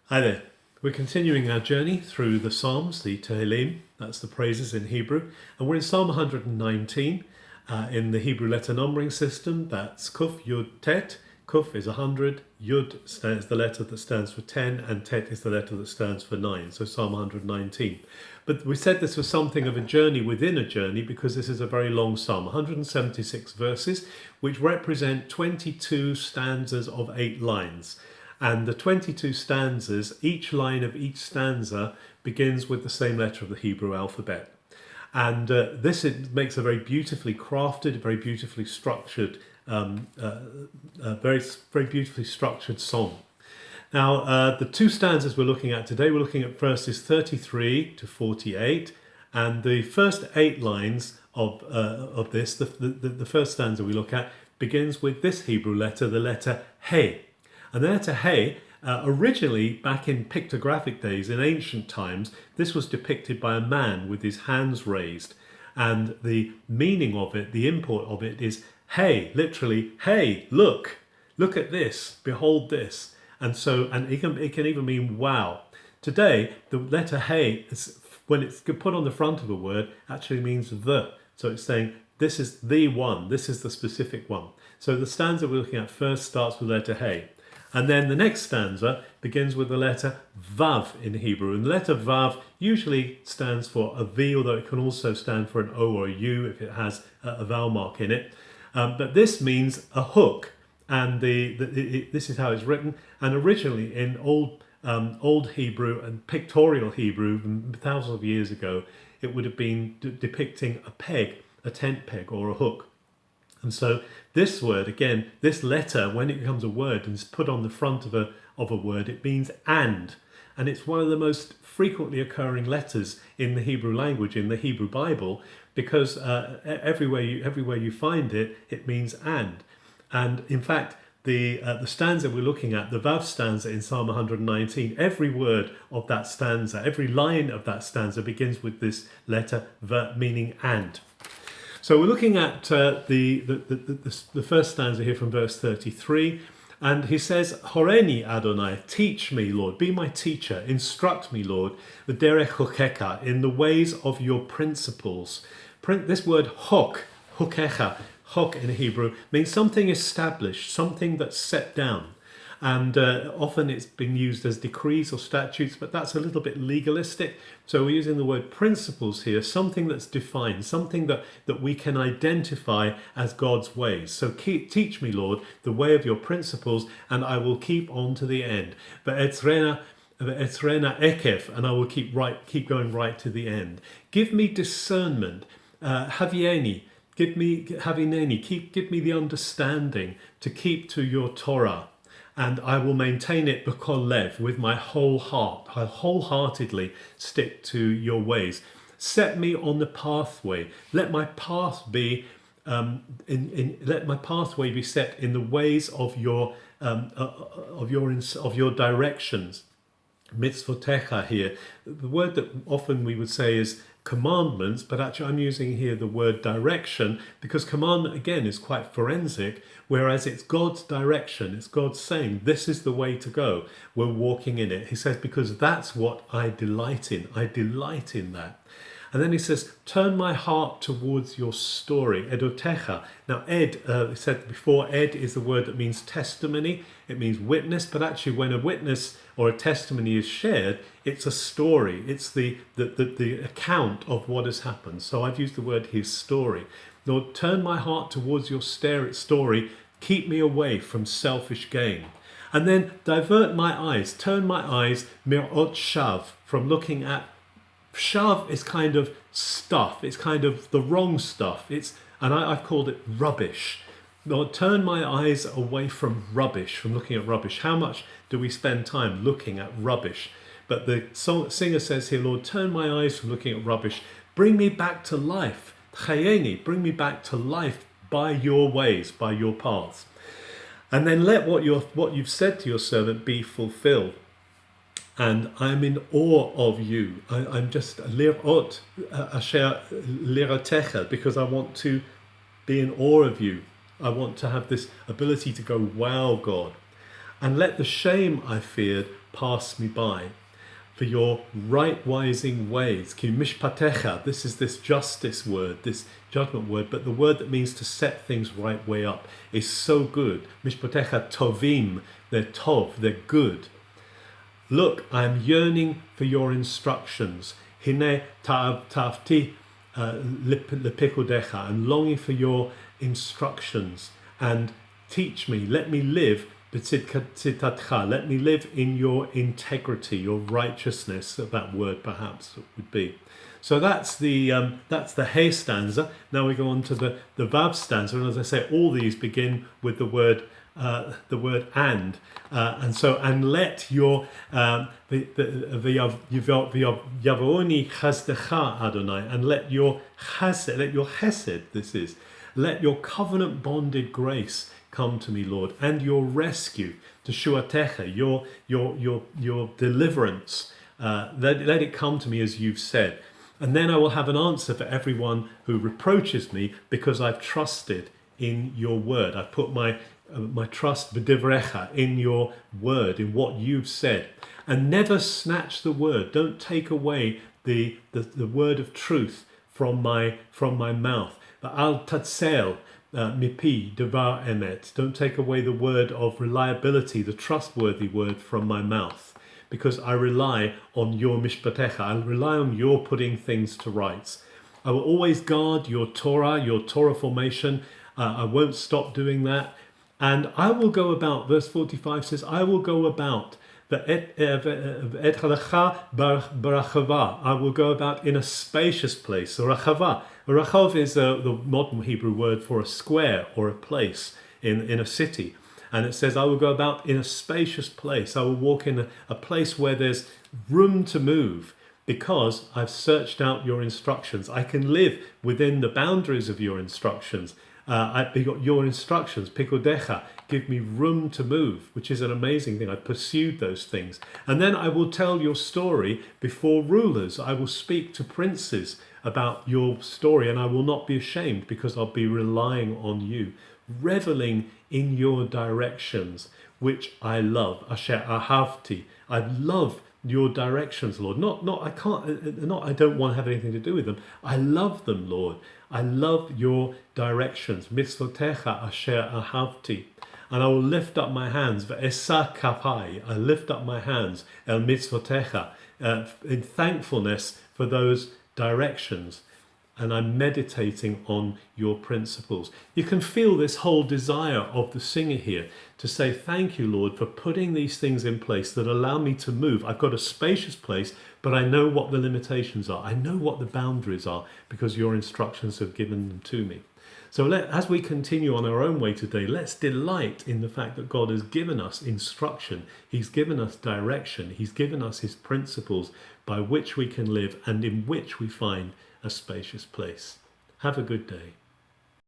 Hi there. We're continuing our journey through the Psalms, the Tehillim, that's the praises in Hebrew, and we're in Psalm 119 in the Hebrew letter numbering system. That's Kuf, Yud, Tet. Kuf is 100, Yud stands the letter that stands for 10, and Tet is the letter that stands for 9, so Psalm 119. But we said this was something of a journey within a journey because this is a very long psalm, 176 verses, which represent 22 stanzas of 8 lines. And the 22 stanzas, each line of each stanza begins with the same letter of the Hebrew alphabet. And makes a very beautifully crafted, very beautifully structured, very beautifully structured song. Now, the two stanzas we're looking at today, we're looking at verses 33 to 48, and the first 8 lines of this, the first stanza we look at, begins with this Hebrew letter, the letter He. And the letter He, originally back in pictographic days, in ancient times, this was depicted by a man with his hands raised. And the meaning of it, the import of it is, hey, literally, hey, look at this, behold this. And it can even mean wow. Today, the letter He, when it's put on the front of a word, actually means the. So it's saying, this is the one, this is the specific one. So the stanza we're looking at first starts with the letter He. And then the next stanza begins with the letter Vav in Hebrew. And the letter Vav usually stands for a V, although it can also stand for an O or a U if it has a vowel mark in it. But this means a hook. And this is how it's written. And originally in Old Hebrew and pictorial Hebrew, thousands of years ago, it would have been depicting a peg, a tent peg or a hook. And so this word, again, this letter, when it becomes a word and is put on the front of a word, it means and. And it's one of the most frequently occurring letters in the Hebrew language, in the Hebrew Bible, because everywhere you find it, it means and. And in fact, the stanza we're looking at, the Vav stanza in Psalm 119, every word of that stanza, every line of that stanza begins with this letter V, meaning and. So we're looking at the first stanza here from verse 33, and he says, Horeni Adonai, teach me, Lord, be my teacher, instruct me, Lord, the derech hokecha, in the ways of your principles. This word hokecha, hok in Hebrew, means something established, something that's set down. And often it's been used as decrees or statutes, but that's a little bit legalistic. So we're using the word principles here, something that's defined, something that we can identify as God's ways. So teach me, Lord, the way of your principles, and I will keep on to the end. Ve'etzrena ekef, and I will keep going right to the end. Give me discernment, havieni. Give me the understanding to keep to your Torah. And I will maintain it b'kol lev, with my whole heart. I'll wholeheartedly stick to your ways. Set me on the pathway. Let my path be let my pathway be set in the ways of your directions. Mitzvotecha here. The word that often we would say is commandments, but actually I'm using here the word direction because commandment again is quite forensic, whereas it's God's direction, it's God saying this is the way to go, we're walking in it. He says, because that's what I delight in that. And then he says, turn my heart towards your story, edotecha. Now ed, we said before, ed is the word that means testimony, it means witness, but actually when a witness or a testimony is shared, it's a story, it's the account of what has happened. So I've used the word his story. Lord, turn my heart towards your story, keep me away from selfish gain. And then divert my eyes, turn my eyes, mirot shav, from looking at. Shav is kind of stuff, it's kind of the wrong stuff, I've called it rubbish. Lord, turn my eyes away from rubbish, from looking at rubbish. How much do we spend time looking at rubbish? But the singer says here, Lord, turn my eyes from looking at rubbish. Bring me back to life. Chayeni, bring me back to life by your ways, by your paths. And then let what you've said to your servant be fulfilled. And I'm in awe of you. I'm just lirot asher liratecha, because I want to be in awe of you. I want to have this ability to go, wow, God. and let the shame I feared pass me by. For your right-wising ways, ki mishpatecha, this is this justice word, this judgment word, but the word that means to set things right way up is so good. Mishpatecha tovim, they're tov, they're good. Look, I am yearning for your instructions. Hine ta'avti lepikudecha, I'm longing for your instructions, and teach me, let me live. Let me live in your integrity, your righteousness. That word perhaps would be. So that's the Hey stanza. Now we go on to the Vav stanza, and as I say, all these begin with the word and so and let your Yavoni chazdecha Adonai, and let your chesed, this is, let your covenant bonded grace come to me, Lord, and your rescue, teshuatecha, your deliverance. Let it come to me as you've said. And then I will have an answer for everyone who reproaches me, because I've trusted in your word. I've put my trust b'divrecha, in your word, in what you've said. And never snatch the word. Don't take away the word of truth from my mouth. But al tatzel mipi devar emet. Don't take away the word of reliability, the trustworthy word from my mouth, because I rely on your mishpatecha. I rely on your putting things to rights. I will always guard your Torah formation. I won't stop doing that. And I will go about, verse 45 says, I will go about et halacha barachava. I will go about in a spacious place. Rachava. Rachov is the modern Hebrew word for a square or a place in a city. And it says, I will go about in a spacious place. I will walk in a place where there's room to move, because I've searched out your instructions. I can live within the boundaries of your instructions. Your instructions, pikodecha, give me room to move, which is an amazing thing. I pursued those things. And then I will tell your story before rulers. I will speak to princes about your story, and I will not be ashamed, because I'll be relying on you, reveling in your directions, which I love. Asher ahavti. I love your directions, Lord. I don't want to have anything to do with them. I love them, Lord. I love your directions. Mitzvotecha asher ahavti. And I will lift up my hands. Ve'esa kapai. I lift up my hands. El mitzvotecha. In thankfulness for those directions. And I'm meditating on your principles. You can feel this whole desire of the singer here to say, thank you, Lord, for putting these things in place that allow me to move. I've got a spacious place, but I know what the limitations are. I know what the boundaries are, because your instructions have given them to me. So as we continue on our own way today, let's delight in the fact that God has given us instruction. He's given us direction. He's given us his principles by which we can live and in which we find a spacious place. Have a good day.